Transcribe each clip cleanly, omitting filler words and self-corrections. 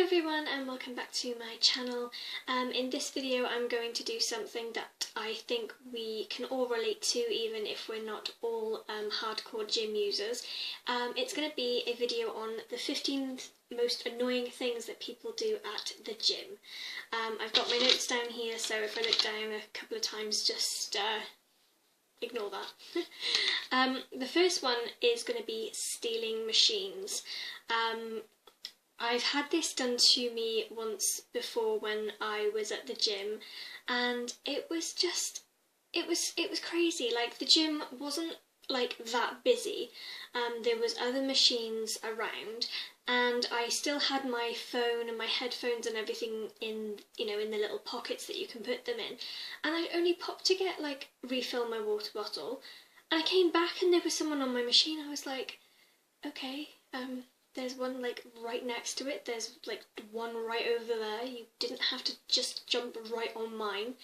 everyone and welcome back to my channel. In this video I'm going to do something that I think we can all relate to, even if we're not all hardcore gym users. It's going to be a video on the 15 most annoying things that people do at the gym. I've got my notes down here, so if I look down a couple of times, just ignore that. The first one is going to be stealing machines. I've had this done to me once before when I was at the gym, and it was crazy. Like, the gym wasn't like that busy. There was other machines around, and I still had my phone and my headphones and everything in the little pockets that you can put them in. And I only popped to get refill my water bottle, and I came back and there was someone on my machine. I was like, okay, there's one right next to it, there's one right over there, you didn't have to just jump right on mine.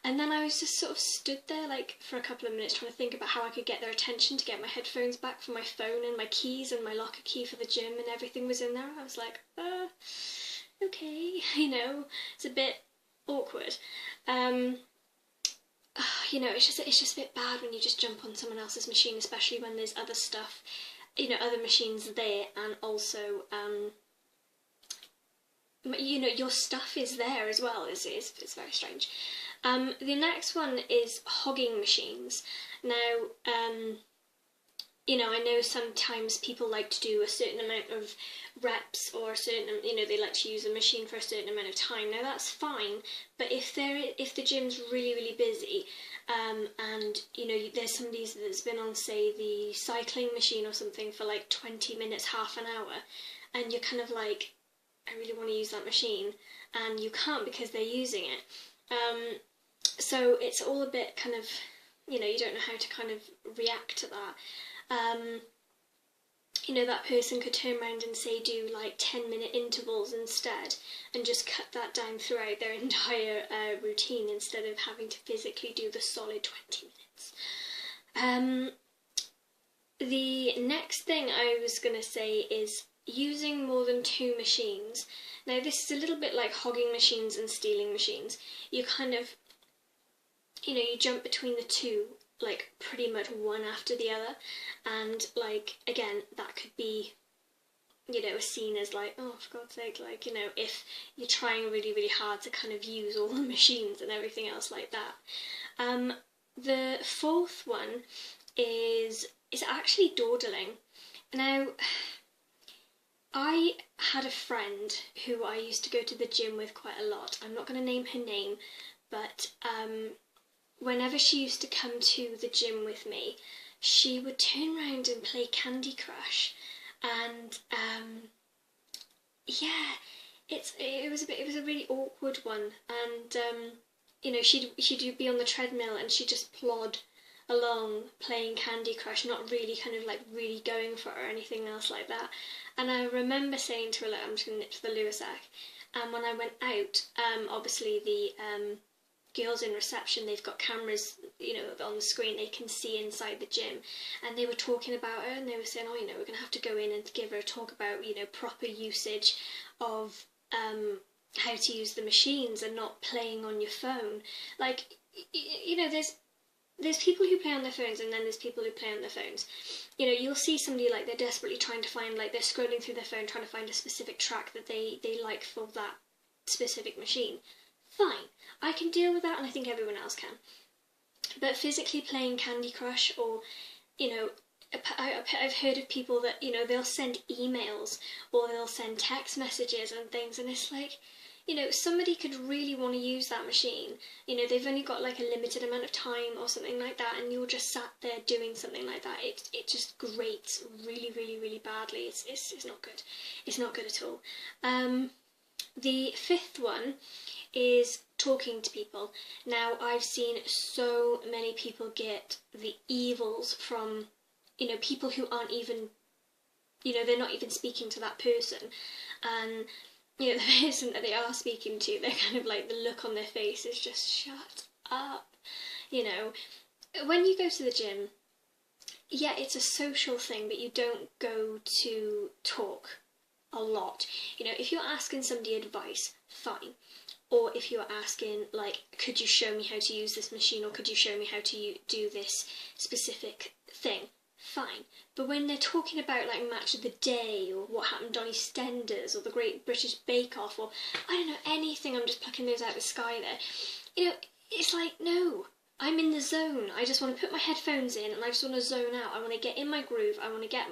And then I was just sort of stood there for a couple of minutes trying to think about how I could get their attention to get my headphones back from my phone and my keys and my locker key for the gym, and everything was in there. I was like, okay, it's a bit awkward. It's just a bit bad when you just jump on someone else's machine, especially when there's other stuff, other machines there, and also, your stuff is there as well. It's very strange. The next one is hogging machines. Now, I know sometimes people like to do a certain amount of reps, or a certain, they like to use a machine for a certain amount of time. Now that's fine, but if the gym's really, really busy, and there's somebody that's been on, say, the cycling machine or something for 20 minutes, half an hour, and you're kind of like, I really want to use that machine, and you can't because they're using it. So it's all a bit kind of, you don't know how to kind of react to that. That person could turn around and say do 10-minute intervals instead, and just cut that down throughout their entire routine instead of having to physically do the solid 20 minutes. The next thing I was going to say is using more than 2 machines. Now this is a little bit like hogging machines and stealing machines. You kind of, you jump between the two, pretty much one after the other, and again, that could be seen as oh, for God's sake, if you're trying really, really hard to kind of use all the machines and everything else like that. The fourth one is actually dawdling. Now, I had a friend who I used to go to the gym with quite a lot. I'm not going to name her name, but whenever she used to come to the gym with me, she would turn around and play Candy Crush, and yeah, it was a really awkward one, and she'd be on the treadmill and she'd just plod along playing Candy Crush, not really kind of really going for it or anything else like that. And I remember saying to her, I'm just going to nip to the loo a sec. And when I went out, obviously the girls in reception, they've got cameras, on the screen, they can see inside the gym, and they were talking about her, and they were saying, we're going to have to go in and give her a talk about, proper usage of how to use the machines and not playing on your phone. There's people who play on their phones, and then there's people who play on their phones. You'll see somebody they're desperately trying to find, they're scrolling through their phone trying to find a specific track that they like for that specific machine. Fine, I can deal with that, and I think everyone else can. But physically playing Candy Crush, or, I've heard of people that, they'll send emails or they'll send text messages and things, and it's somebody could really want to use that machine. They've only got a limited amount of time or something like that, and you're just sat there doing something like that. It just grates really, really, really badly. It's not good. It's not good at all. The fifth one is talking to people. Now, I've seen so many people get the evils from, people who aren't even, they're not even speaking to that person. And, the person that they are speaking to, they're kind of the look on their face is just, shut up. When you go to the gym, yeah, it's a social thing, but you don't go to talk. a lot. You know, if you're asking somebody advice, fine. Or if you're asking, like, could you show me how to use this machine, or could you show me how to do this specific thing, fine. But when they're talking about, like, Match of the Day, or what happened on EastEnders, or the Great British Bake Off, or, I don't know, anything, I'm just plucking those out of the sky there, you know, it's like, no, I'm in the zone. I just want to put my headphones in and I just want to zone out. I want to get in my groove. I want to get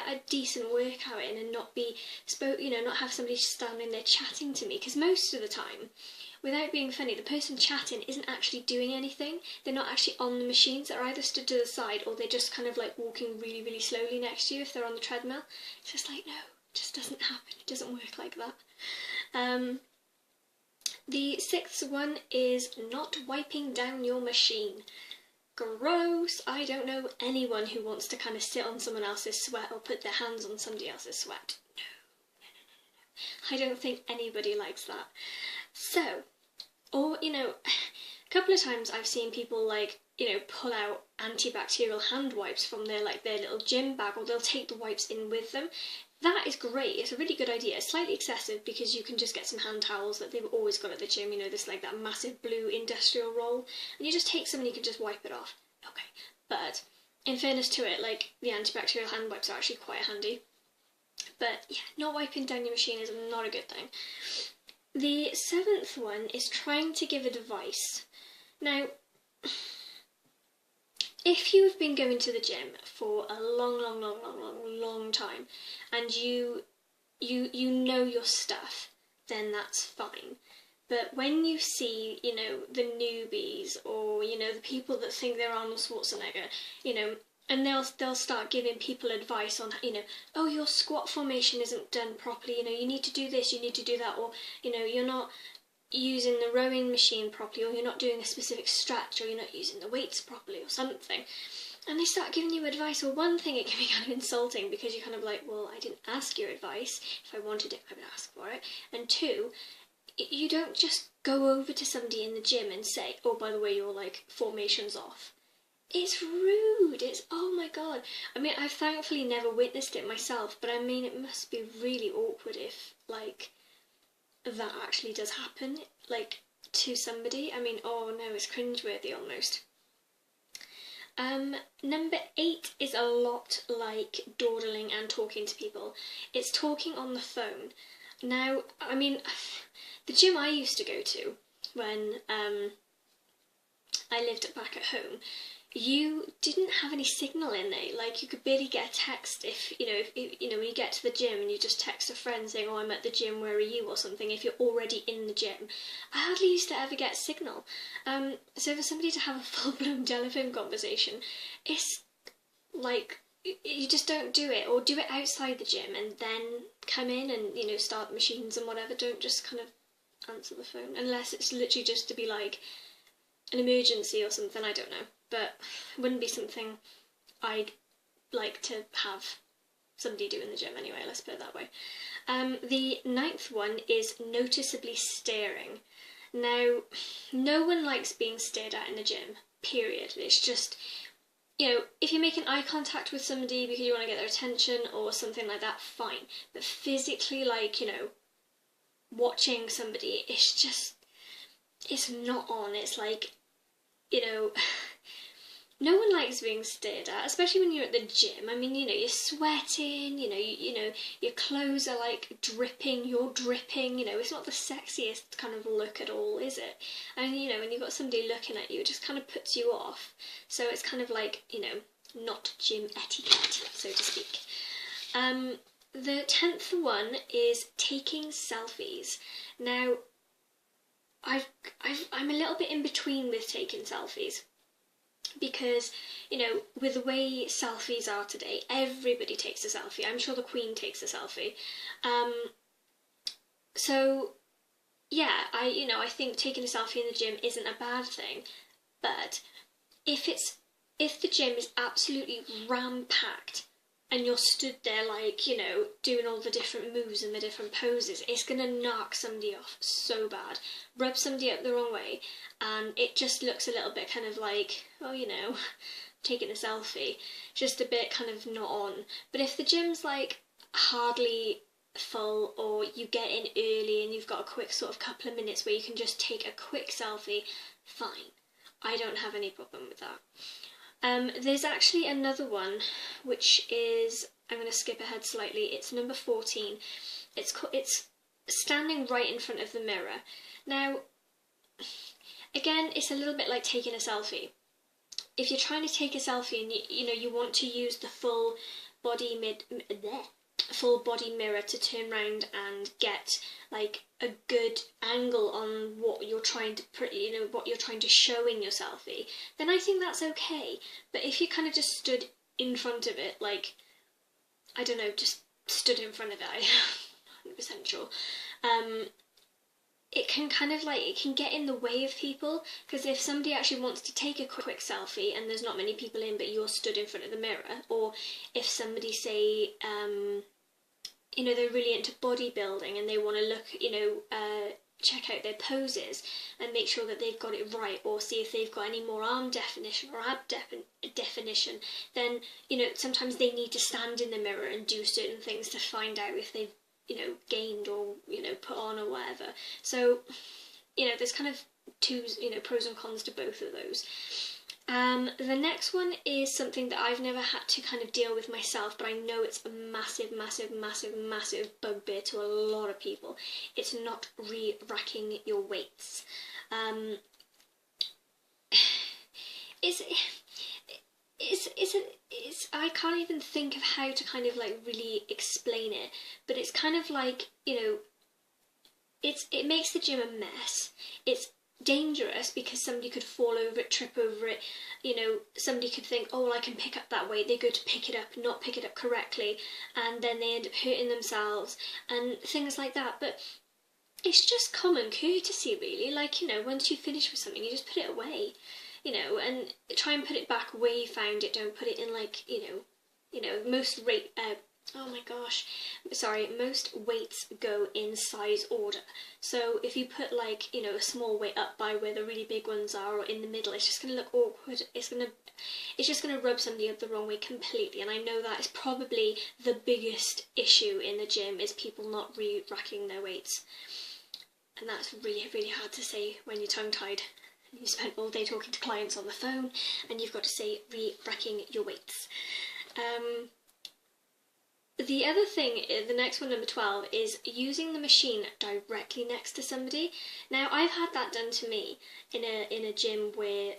a decent workout in and not be not have somebody standing there chatting to me. Because most of the time, without being funny, the person chatting isn't actually doing anything. They're not actually on the machines. They're either stood to the side or they're just kind of like walking really, really slowly next to you if they're on the treadmill. It's just like, no, it just doesn't happen. It doesn't work like that. The sixth one is not wiping down your machine. Gross! I don't know anyone who wants to kind of sit on someone else's sweat or put their hands on somebody else's sweat. No. I don't think anybody likes that. So, or, you know, a couple of times I've seen people, like, you know, pull out antibacterial hand wipes from their little gym bag, or they'll take the wipes in with them. That is great. It's a really good idea. It's slightly excessive because you can just get some hand towels that they've always got at the gym, you know, this like that massive blue industrial roll, and you just take some and you can just wipe it off. Okay. But in fairness to it, like, the antibacterial hand wipes are actually quite handy. But yeah, not wiping down your machine is not a good thing. The seventh one is trying to give advice. Now, if you've been going to the gym for a long time and you know your stuff, then that's fine. But when you see, you know, the newbies, or, you know, the people that think they're Arnold Schwarzenegger, you know, and they'll start giving people advice on, you know, oh, your squat formation isn't done properly, you know, you need to do this, you need to do that, or, you know, you're not using the rowing machine properly, or you're not doing a specific stretch, or you're not using the weights properly, or something. And they start giving you advice. Well, one thing, it can be kind of insulting because you're kind of like, well, I didn't ask your advice. If I wanted it, I would ask for it. And two, you don't just go over to somebody in the gym and say, oh, by the way, your, like, formation's off. It's rude. It's, oh my God. I mean, I've thankfully never witnessed it myself, but I mean, it must be really awkward if, like, that actually does happen, like, to somebody. I mean, oh no, it's cringeworthy almost. Number 8 is a lot like dawdling and talking to people. It's talking on the phone. Now, I mean, the gym I used to go to when I lived back at home, you didn't have any signal in there. Like, you could barely get a text if when you get to the gym and you just text a friend saying, oh, I'm at the gym, where are you, or something, if you're already in the gym. I hardly used to ever get signal. So for somebody to have a full-blown telephone conversation, it's like, you just don't do it, or do it outside the gym and then come in and, you know, start the machines and whatever. Don't just kind of answer the phone, unless it's literally just to be like an emergency or something, I don't know. But it wouldn't be something I'd like to have somebody do in the gym anyway, let's put it that way. The 9th one is noticeably staring. Now, no one likes being stared at in the gym, period. It's just, you know, if you're making eye contact with somebody because you want to get their attention or something like that, fine. But physically, like, you know, watching somebody, it's just, it's not on. It's like, you know, no one likes being stared at, especially when you're at the gym. I mean, you know, you're sweating, you know, your clothes are like dripping, you're dripping, you know, it's not the sexiest kind of look at all, is it? And, you know, when you've got somebody looking at you, it just kind of puts you off. So it's kind of like, you know, not gym etiquette, so to speak. The 10th one is taking selfies. Now, I'm a little bit in between with taking selfies. Because, you know, with the way selfies are today, everybody takes a selfie. I'm sure the Queen takes a selfie. So, yeah, I think taking a selfie in the gym isn't a bad thing. But if the gym is absolutely ram-packed and you're stood there, like, you know, doing all the different moves and the different poses, it's going to knock somebody off so bad, rub somebody up the wrong way, and it just looks a little bit kind of like, oh, you know, taking a selfie, just a bit kind of not on. But if the gym's, like, hardly full, or you get in early and you've got a quick sort of couple of minutes where you can just take a quick selfie, fine. I don't have any problem with that. There's actually another one, which is, I'm going to skip ahead slightly, it's number 14. It's standing right in front of the mirror. Now, again, it's a little bit like taking a selfie. If you're trying to take a selfie and you want to use the full body mirror to turn around and get like a good angle on what you're trying to what you're trying to show in your selfie, then I think that's okay. But if you kind of just stood in front of it, like, I don't know, just stood in front of it, I'm 100% sure, it can kind of like, it can get in the way of people, because if somebody actually wants to take a quick selfie and there's not many people in but you're stood in front of the mirror, or if somebody say they're really into bodybuilding and they want to look, check out their poses and make sure that they've got it right, or see if they've got any more arm definition or ab definition, then sometimes they need to stand in the mirror and do certain things to find out if they've gained or put on or whatever. So there's kind of pros and cons to both of those. The next one is something that I've never had to kind of deal with myself, but I know it's a massive, massive, massive, massive bugbear to a lot of people. It's not re-racking your weights. I can't even think of how to kind of like really explain it, but it's kind of like, it makes the gym a mess. It's dangerous because somebody could fall over it, trip over it, somebody could think, oh, well, I can pick up that weight, they go to pick it up, not pick it up correctly, and then they end up hurting themselves and things like that. But it's just common courtesy, really, like, once you finish with something, you just put it away, and try and put it back where you found it. Don't put it in like, most most weights go in size order. So if you put like, a small weight up by where the really big ones are, or in the middle, it's just going to look awkward. It's just going to rub somebody up the wrong way completely. And I know that is probably the biggest issue in the gym, is people not re-racking their weights. And that's really, really hard to say when you're tongue-tied. You spent all day talking to clients on the phone and you've got to say re-racking your weights. The other thing, the next one, number 12, is using the machine directly next to somebody. Now, I've had that done to me in a gym where,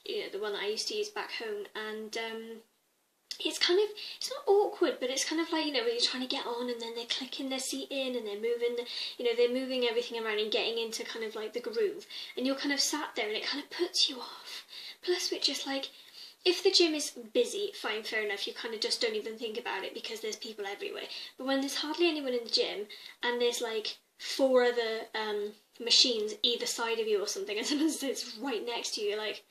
the one that I used to use back home, and it's not awkward, but it's kind of like, when you're trying to get on and then they're clicking their seat in and they're moving everything around and getting into kind of like the groove, and you're kind of sat there and it kind of puts you off. Plus, we're just like, if the gym is busy, fine, fair enough, you kind of just don't even think about it because there's people everywhere. But when there's hardly anyone in the gym and there's like 4 other machines either side of you or something, and someone sits right next to you, you're like,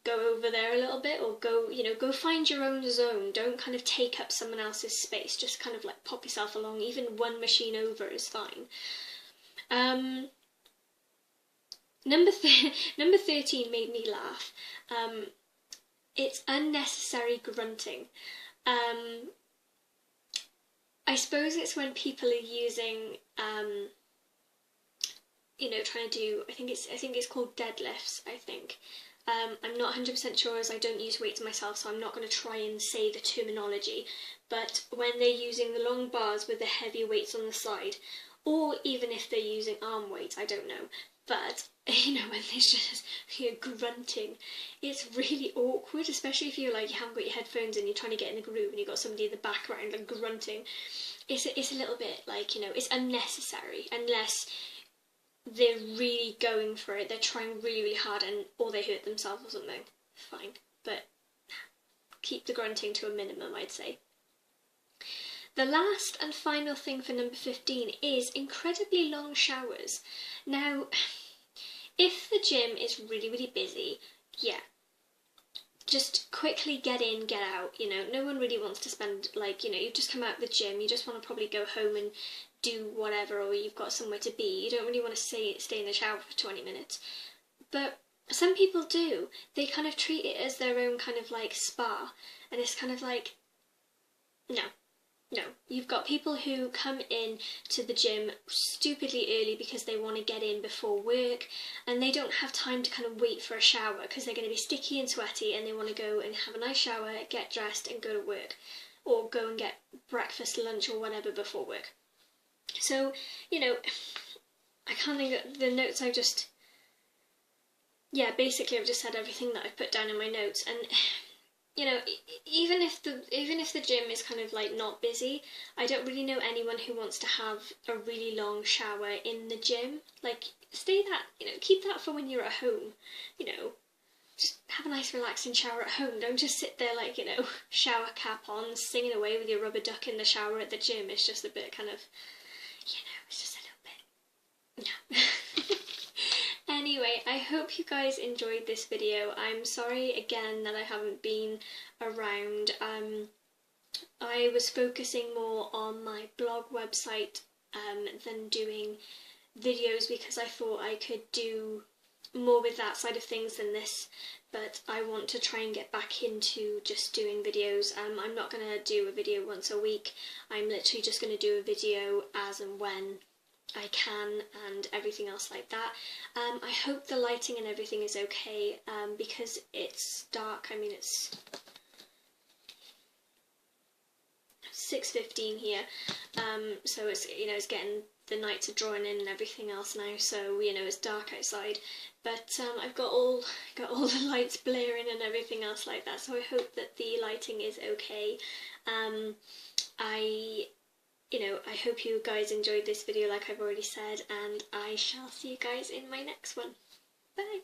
go over there a little bit, or go find your own zone. Don't kind of take up someone else's space. Just kind of like pop yourself along. Even one machine over is fine. Number 13 made me laugh. It's unnecessary grunting. I suppose it's when people are using, trying to do, I think it's called deadlifts, I think. I'm not 100% sure, as I don't use weights myself, so I'm not going to try and say the terminology, but when they're using the long bars with the heavy weights on the side, or even if they're using arm weights, I don't know, but, when there's just, grunting, it's really awkward, especially if you haven't got your headphones and you're trying to get in the groove and you've got somebody in the background and grunting. It's a little bit like, it's unnecessary, unless they're really going for it, they're trying really, really hard, or they hurt themselves or something, fine. But keep the grunting to a minimum, I'd say. The last and final thing for number 15 is incredibly long showers. Now, if the gym is really, really busy, yeah, just quickly get in, get out, no one really wants to spend, you've just come out of the gym, you just want to probably go home and do whatever, or you've got somewhere to be, you don't really want to stay in the shower for 20 minutes. But some people do. They kind of treat it as their own kind of spa, and it's kind of like, no, you've got people who come in to the gym stupidly early because they want to get in before work, and they don't have time to kind of wait for a shower because they're going to be sticky and sweaty, and they want to go and have a nice shower, get dressed and go to work, or go and get breakfast, lunch or whatever before work. So, you know, I can't think of the notes I've just... Yeah, basically I've just said everything that I've put down in my notes, and you know, even if the gym is kind of like not busy, I don't really know anyone who wants to have a really long shower in the gym. Like, keep that for when you're at home, you know. Just have a nice relaxing shower at home. Don't just sit there like, you know, shower cap on, singing away with your rubber duck in the shower at the gym. It's just a bit kind of, you know, it's just a little bit, no. Anyway, I hope you guys enjoyed this video. I'm sorry again that I haven't been around. I was focusing more on my blog website than doing videos because I thought I could do more with that side of things than this, but I want to try and get back into just doing videos. I'm not going to do a video once a week. I'm literally just going to do a video as and when I can and everything else like that. I hope the lighting and everything is okay because it's dark. I mean, it's 6:15 here, so it's, you know, it's getting, the nights are drawing in and everything else now, so, you know, it's dark outside, but I've got all the lights blaring and everything else like that, so I hope that the lighting is okay. I hope you guys enjoyed this video like I've already said, and I shall see you guys in my next one. Bye!